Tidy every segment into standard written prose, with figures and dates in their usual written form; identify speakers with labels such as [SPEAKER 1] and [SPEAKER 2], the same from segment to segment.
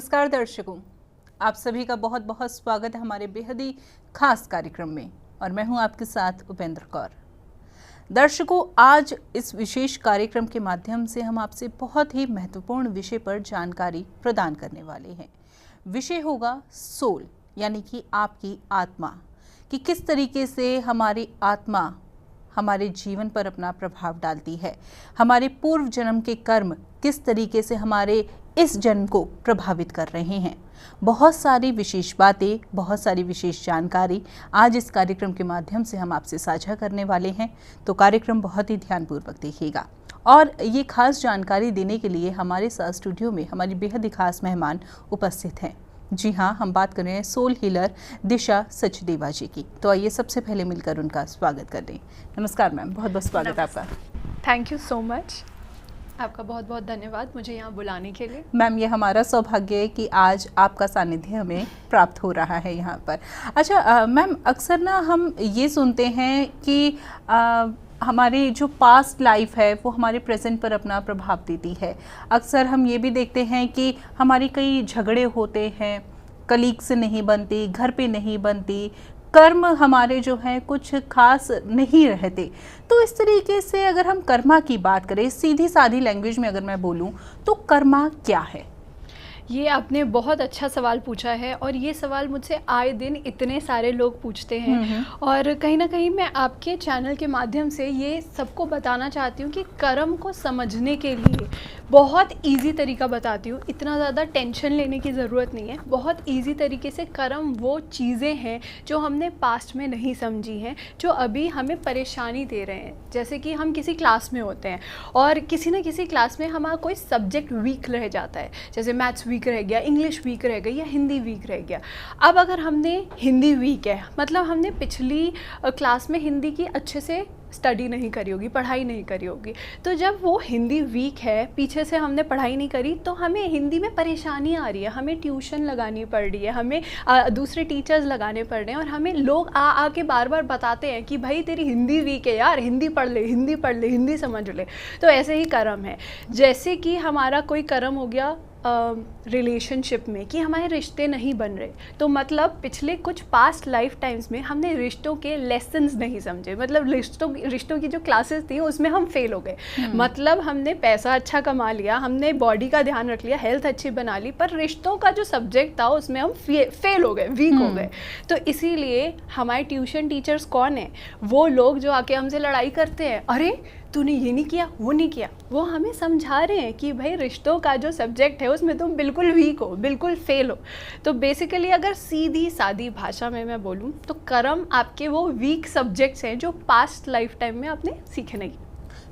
[SPEAKER 1] नमस्कार दर्शकों, आप सभी का बहुत बहुत स्वागत है हमारे बेहद ही खास कार्यक्रम में और मैं हूं आपके साथ उपेंद्र कौर। दर्शकों, आज इस विशेष कार्यक्रम के माध्यम से हम आपसे बहुत ही महत्वपूर्ण विषय पर जानकारी प्रदान करने वाले हैं। विषय होगा सोल, यानी कि आपकी आत्मा, कि किस तरीके से हमारी आत्मा हमारे जीवन पर अपना प्रभाव डालती है, हमारे पूर्व जन्म के कर्म किस तरीके से हमारे इस जन्म को प्रभावित कर रहे हैं। बहुत सारी विशेष बातें, बहुत सारी विशेष जानकारी आज इस कार्यक्रम के माध्यम से हम आपसे साझा करने वाले हैं, तो कार्यक्रम बहुत ही ध्यानपूर्वक देखिएगा। और ये खास जानकारी देने के लिए हमारे साथ स्टूडियो में हमारी बेहद ही खास मेहमान उपस्थित हैं। जी हाँ, हम बात कर रहे हैं सोल हीलर दिशा सचदेवा जी की। तो आइए सबसे पहले मिलकर उनका स्वागत कर दें। नमस्कार मैम, बहुत बहुत स्वागत है आपका।
[SPEAKER 2] थैंक यू सो मच, आपका बहुत बहुत धन्यवाद मुझे यहाँ बुलाने के लिए।
[SPEAKER 1] मैम, ये हमारा सौभाग्य है कि आज आपका सानिध्य हमें प्राप्त हो रहा है यहाँ पर। अच्छा मैम, अक्सर ना हम ये सुनते हैं कि हमारी जो पास्ट लाइफ है वो हमारे प्रेजेंट पर अपना प्रभाव देती है। अक्सर हम ये भी देखते हैं कि हमारी कई झगड़े होते हैं, कलीग से नहीं बनती, घर पे नहीं बनती, कर्म हमारे जो हैं कुछ खास नहीं रहते। तो इस तरीके से अगर हम कर्मा की बात करें, सीधी सादी लैंग्वेज में अगर मैं बोलूं, तो कर्मा क्या है?
[SPEAKER 2] ये आपने बहुत अच्छा सवाल पूछा है और ये सवाल मुझसे आए दिन इतने सारे लोग पूछते हैं और कहीं ना कहीं मैं आपके चैनल के माध्यम से ये सबको बताना चाहती हूँ कि कर्म को समझने के लिए बहुत इजी तरीका बताती हूँ। इतना ज़्यादा टेंशन लेने की ज़रूरत नहीं है। बहुत इजी तरीके से कर्म वो चीज़ें हैं जो हमने पास्ट में नहीं समझी हैं, जो अभी हमें परेशानी दे रहे हैं। जैसे कि हम किसी क्लास में होते हैं और किसी न किसी क्लास में हमारा कोई सब्जेक्ट वीक रह जाता है, जैसे मैथ्स वीक रह गया, इंग्लिश वीक रह गई या हिंदी वीक रह गया। अब अगर हमने हिंदी वीक है, मतलब हमने पिछली क्लास में हिंदी की अच्छे से स्टडी नहीं करी होगी, पढ़ाई नहीं करी होगी, तो जब वो हिंदी वीक है, पीछे से हमने पढ़ाई नहीं करी, तो हमें हिंदी में परेशानी आ रही है, हमें ट्यूशन लगानी पड़ रही है, हमें दूसरे टीचर्स लगाने पड़ रहे हैं और हमें लोग आ के बार बार बताते हैं कि भाई तेरी हिंदी वीक है यार, हिंदी पढ़ ले, हिंदी पढ़ ले, हिंदी समझ ले। तो ऐसे ही कर्म है। जैसे कि हमारा कोई कर्म हो गया रिलेशनशिप में कि हमारे रिश्ते नहीं बन रहे, तो मतलब पिछले कुछ पास्ट लाइफ टाइम्स में हमने रिश्तों के लेसन्स नहीं समझे, मतलब रिश्तों की जो क्लासेस थी उसमें हम फेल हो गए। मतलब हमने पैसा अच्छा कमा लिया, हमने बॉडी का ध्यान रख लिया, हेल्थ अच्छी बना ली, पर रिश्तों का जो सब्जेक्ट था उसमें हम फेल हो गए, वीक हो गए। तो इसीलिए हमारे ट्यूशन टीचर्स कौन है? वो लोग जो आके हमसे लड़ाई करते हैं, अरे तूने ये नहीं किया, वो नहीं किया। वो हमें समझा रहे हैं कि भाई रिश्तों का जो सब्जेक्ट है उसमें तुम बिल्कुल वीक हो, बिल्कुल फेल हो। तो बेसिकली अगर सीधी सादी भाषा में मैं बोलूँ तो कर्म आपके वो वीक सब्जेक्ट्स हैं जो पास्ट लाइफ टाइम में आपने सीखे नहीं।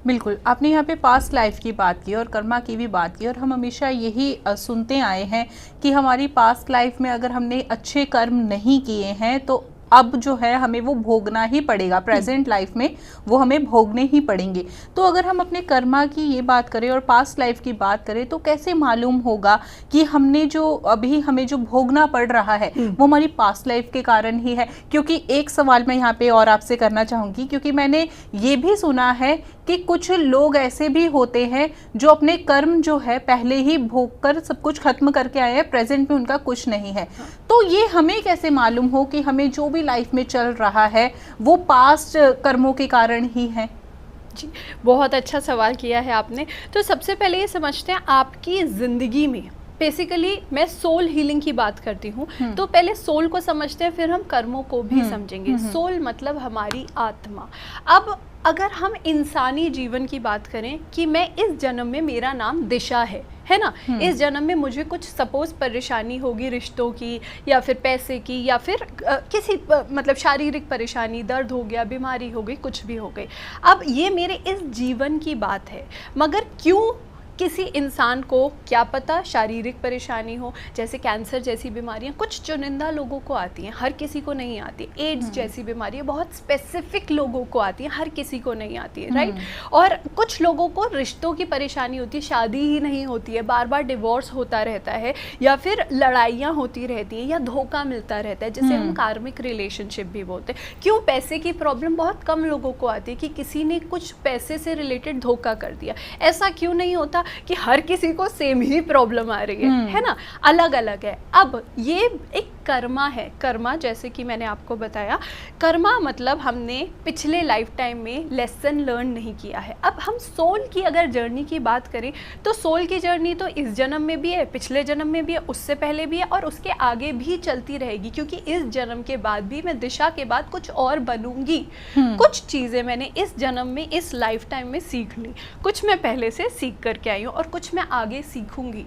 [SPEAKER 1] बिल्कुल, आपने यहाँ पे पास्ट लाइफ की बात की और कर्मा की भी बात की, और हम हमेशा यही सुनते आए हैं कि हमारी पास्ट लाइफ में अगर हमने अच्छे कर्म नहीं किए हैं तो अब जो है हमें वो भोगना ही पड़ेगा, प्रेजेंट लाइफ में वो हमें भोगने ही पड़ेंगे। तो अगर हम अपने कर्मा की ये बात करें और पास्ट लाइफ की बात करें तो कैसे मालूम होगा कि हमने जो अभी हमें जो भोगना पड़ रहा है वो हमारी पास्ट लाइफ के कारण ही है? क्योंकि एक सवाल मैं यहाँ पे और आपसे करना चाहूँगी, क्योंकि मैंने ये भी सुना है कि कुछ लोग ऐसे भी होते हैं जो अपने कर्म जो है पहले ही भोग कर सब कुछ खत्म करके आए हैं, प्रेजेंट में उनका कुछ नहीं है। तो ये हमें कैसे मालूम हो कि हमें जो भी लाइफ में चल रहा है वो पास्ट कर्मों के कारण ही है?
[SPEAKER 2] जी, बहुत अच्छा सवाल किया है आपने। तो सबसे पहले ये समझते हैं आपकी ज़िंदगी में, बेसिकली मैं सोल हीलिंग की बात करती हूँ, तो पहले सोल को समझते हैं, फिर हम कर्मों को भी समझेंगे। सोल मतलब हमारी आत्मा। अब अगर हम इंसानी जीवन की बात करें कि मैं इस जन्म में, मेरा नाम दिशा है ना, इस जन्म में मुझे कुछ सपोज परेशानी होगी रिश्तों की या फिर पैसे की या फिर किसी मतलब शारीरिक परेशानी, दर्द हो गया, बीमारी हो गई, कुछ भी हो गई। अब ये मेरे इस जीवन की बात है, मगर क्यों किसी इंसान को क्या पता शारीरिक परेशानी हो, जैसे कैंसर जैसी बीमारियां कुछ चुनिंदा लोगों को आती हैं, हर किसी को नहीं आती। एड्स जैसी बीमारियां बहुत स्पेसिफिक लोगों को आती हैं, हर किसी को नहीं आती है, राइट। और कुछ लोगों को रिश्तों की परेशानी होती है, शादी ही नहीं होती है, बार बार डिवोर्स होता रहता है या फिर लड़ाइयाँ होती रहती हैं या धोखा मिलता रहता है, जिसे हम कार्मिक रिलेशनशिप भी बोलते हैं। क्यों? पैसे की प्रॉब्लम बहुत कम लोगों को आती है कि किसी ने कुछ पैसे से रिलेटेड धोखा कर दिया। ऐसा क्यों नहीं होता? कि हर किसी को सेम ही प्रॉब्लम आ रही है ना, अलग अलग है। अब ये एक कर्मा है। कर्मा जैसे कि मैंने आपको बताया, कर्मा मतलब हमने पिछले लाइफ टाइम में लेसन लर्न नहीं किया है। अब हम सोल की अगर जर्नी की बात करें तो सोल की जर्नी तो इस जन्म में भी है, पिछले जन्म में भी है, उससे पहले भी है और उसके आगे भी चलती रहेगी, क्योंकि इस जन्म के बाद भी मैं दिशा के बाद कुछ और बनूंगी। कुछ चीज़ें मैंने इस जन्म में, इस लाइफ टाइम में सीख ली, कुछ मैं पहले से सीख करके आई हूँ और कुछ मैं आगे सीखूंगी।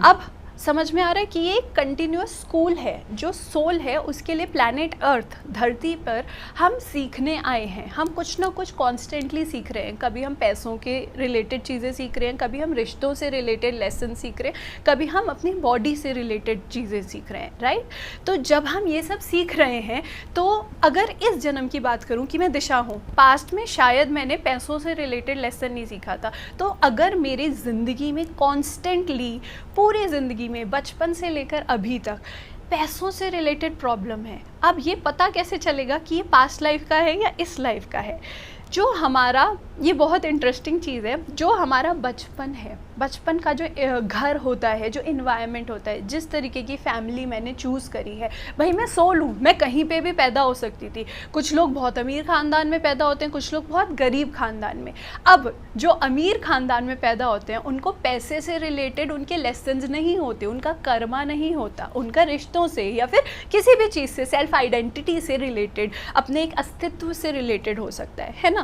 [SPEAKER 2] अब समझ में आ रहा है कि ये कंटिन्यूअस स्कूल है। जो सोल है उसके लिए प्लैनेट अर्थ, धरती पर हम सीखने आए हैं। हम कुछ ना कुछ कॉन्स्टेंटली सीख रहे हैं। कभी हम पैसों के रिलेटेड चीज़ें सीख रहे हैं, कभी हम रिश्तों से रिलेटेड लेसन सीख रहे हैं, कभी हम अपनी बॉडी से रिलेटेड चीज़ें सीख रहे हैं, राइट। तो जब हम ये सब सीख रहे हैं तो अगर इस जन्म की बात करूँ कि मैं दिशा हूँ, पास्ट में शायद मैंने पैसों से रिलेटेड लेसन नहीं सीखा था, तो अगर मेरी ज़िंदगी में कॉन्स्टेंटली पूरी ज़िंदगी में बचपन से लेकर अभी तक पैसों से रिलेटेड प्रॉब्लम है, अब ये पता कैसे चलेगा कि ये पास्ट लाइफ का है या इस लाइफ का है? जो हमारा, ये बहुत इंटरेस्टिंग चीज़ है, जो हमारा बचपन है, बचपन का जो घर होता है, जो इन्वायरमेंट होता है, जिस तरीके की फैमिली मैंने चूज़ करी है। भाई मैं सोल हूँ, मैं कहीं पे भी पैदा हो सकती थी। कुछ लोग बहुत अमीर ख़ानदान में पैदा होते हैं, कुछ लोग बहुत गरीब ख़ानदान में। अब जो अमीर ख़ानदान में पैदा होते हैं उनको पैसे से रिलेटेड उनके लेसन्स नहीं होते, उनका कर्मा नहीं होता, उनका रिश्तों से या फिर किसी भी चीज़ से, सेल्फ आइडेंटिटी से रिलेटेड, अपने एक अस्तित्व से रिलेटेड हो सकता है ना।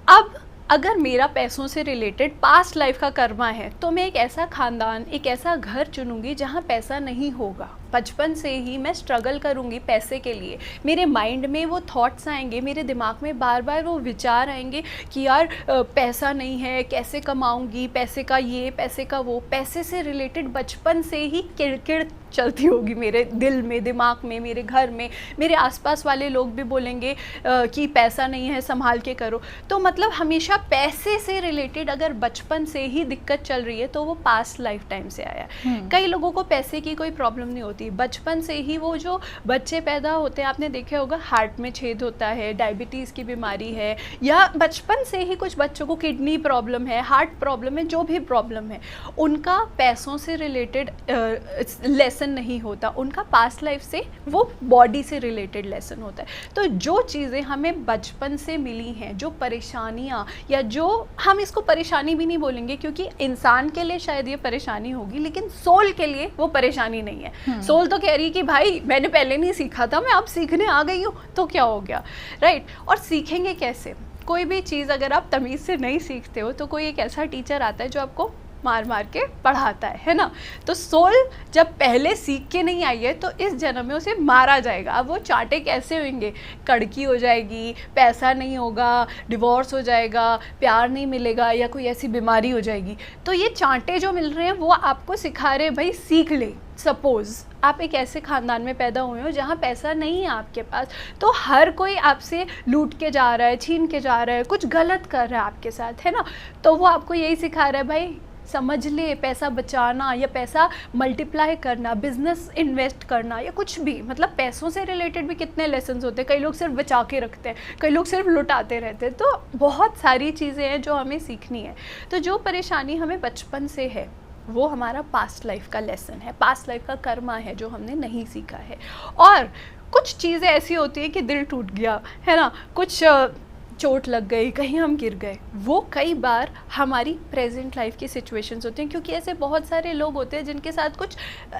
[SPEAKER 2] अब अगर मेरा पैसों से रिलेटेड पास्ट लाइफ का कर्मा है तो मैं एक ऐसा खानदान, एक ऐसा घर चुनूंगी जहाँ पैसा नहीं होगा। बचपन से ही मैं स्ट्रगल करूँगी पैसे के लिए। मेरे माइंड में वो थॉट्स आएंगे, मेरे दिमाग में बार बार वो विचार आएंगे कि यार पैसा नहीं है, कैसे कमाऊँगी, पैसे का ये, पैसे का वो। पैसे से रिलेटेड बचपन से ही किड़किड़ चलती होगी मेरे दिल में, दिमाग में, मेरे घर में। मेरे आसपास वाले लोग भी बोलेंगे कि पैसा नहीं है, संभाल के करो। तो मतलब हमेशा पैसे से रिलेटेड अगर बचपन से ही दिक्कत चल रही है तो वो पास्ट लाइफ टाइम से आया। कई लोगों को पैसे की कोई प्रॉब्लम नहीं होती, बचपन से ही वो जो बच्चे पैदा होते हैं, आपने देखा होगा हार्ट में छेद होता है, डायबिटीज़ की बीमारी है, या बचपन से ही कुछ बच्चों को किडनी प्रॉब्लम है, हार्ट प्रॉब्लम है, जो भी प्रॉब्लम है, उनका पैसों से रिलेटेड लेसन नहीं होता, उनका पास्ट लाइफ से, वो बॉडी से रिलेटेड लेसन होता है। तो जो चीज़ें हमें बचपन से मिली हैं, जो परेशानियाँ, या जो हम इसको परेशानी भी नहीं बोलेंगे क्योंकि इंसान के लिए शायद ये परेशानी होगी, लेकिन सोल के लिए वो परेशानी नहीं है। सोल तो कह रही है कि भाई मैंने पहले नहीं सीखा था, मैं अब सीखने आ गई हूँ, तो क्या हो गया, राइट। और सीखेंगे कैसे? कोई भी चीज़ अगर आप तमीज़ से नहीं सीखते हो तो कोई एक ऐसा टीचर आता है जो आपको मार मार के पढ़ाता है ना। तो सोल जब पहले सीख के नहीं आई है तो इस जन्म में उसे मारा जाएगा। अब वो चांटे कैसे होंगे? कड़की हो जाएगी, पैसा नहीं होगा, डिवोर्स हो जाएगा, प्यार नहीं मिलेगा, या कोई ऐसी बीमारी हो जाएगी। तो ये चांटे जो मिल रहे हैं वो आपको सिखा रहे हैं भाई सीख ले। सपोज़ आप एक ऐसे ख़ानदान में पैदा हुए हो जहाँ पैसा नहीं है आपके पास, तो हर कोई आपसे लूट के जा रहा है, छीन के जा रहा है, कुछ गलत कर रहा है आपके साथ, है ना। तो वो आपको यही सिखा रहा है भाई समझ ले, पैसा बचाना या पैसा मल्टीप्लाई करना, बिजनेस इन्वेस्ट करना, या कुछ भी, मतलब पैसों से रिलेटेड भी कितने लेसन्स होते हैं। कई लोग सिर्फ बचा के रखते हैं, कई लोग सिर्फ लुटाते रहते हैं। तो बहुत सारी चीज़ें हैं जो हमें सीखनी है। तो जो परेशानी हमें बचपन से है वो हमारा पास्ट लाइफ का लेसन है, पास्ट लाइफ का कर्मा है जो हमने नहीं सीखा है। और कुछ चीज़ें ऐसी होती है कि दिल टूट गया, है ना, कुछ चोट लग गई, कहीं हम गिर गए, वो कई बार हमारी प्रेजेंट लाइफ की सिचुएशंस होती हैं। क्योंकि ऐसे बहुत सारे लोग होते हैं जिनके साथ कुछ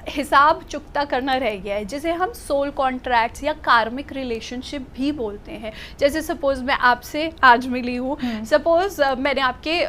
[SPEAKER 2] हिसाब चुकता करना रह गया है, जिसे हम सोल कॉन्ट्रैक्ट्स या कार्मिक रिलेशनशिप भी बोलते हैं। जैसे सपोज़ मैं आपसे आज मिली हूँ, सपोज़ मैंने आपके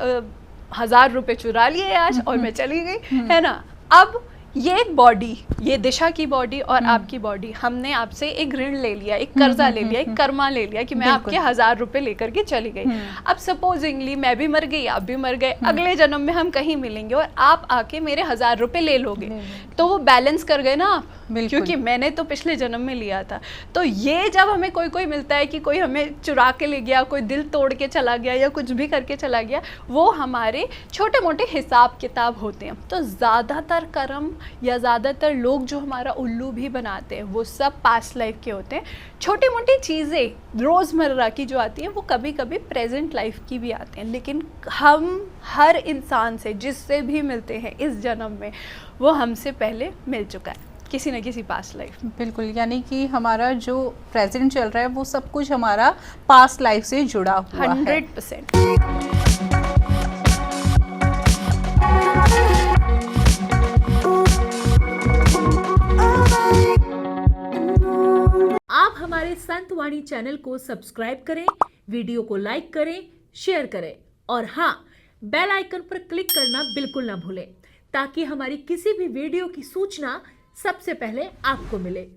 [SPEAKER 2] 1000 रुपये चुरा लिए आज और मैं चली गई, है ना। अब ये एक बॉडी, ये दिशा की बॉडी और आपकी बॉडी, हमने आपसे एक ऋण ले लिया, एक कर्जा ले लिया, एक कर्मा ले लिया कि मैं आपके 1000 रुपये लेकर के चली गई। अब सपोजिंगली मैं भी मर गई, आप भी मर गए, अगले जन्म में हम कहीं मिलेंगे और आप आके मेरे 1000 रुपये ले लोगे, तो वो बैलेंस कर गए ना आप, क्योंकि मैंने तो पिछले जन्म में लिया था। तो ये जब हमें कोई मिलता है कि कोई हमें चुरा के ले गया, कोई दिल तोड़ के चला गया या कुछ भी करके चला गया, वो हमारे छोटे मोटे हिसाब किताब होते हैं। तो ज़्यादातर कर्म या ज़्यादातर लोग जो हमारा उल्लू भी बनाते हैं वो सब पास्ट लाइफ के होते हैं। छोटी मोटी चीज़ें रोज़मर्रा की जो आती हैं वो कभी कभी प्रेजेंट लाइफ की भी आती हैं, लेकिन हम हर इंसान से जिससे भी मिलते हैं इस जन्म में वो हमसे पहले मिल चुका है किसी न किसी पास्ट लाइफ।
[SPEAKER 1] बिल्कुल, यानी कि हमारा जो प्रेजेंट चल रहा है वो सब कुछ हमारा पास्ट लाइफ से जुड़ा हुआ है।
[SPEAKER 2] 100%।
[SPEAKER 3] आप हमारे संत वाणी चैनल को सब्सक्राइब करें, वीडियो को लाइक करें, शेयर करें और हाँ, बेल आइकन पर क्लिक करना बिल्कुल ना भूलें ताकि हमारी किसी भी वीडियो की सूचना सबसे पहले आपको मिले।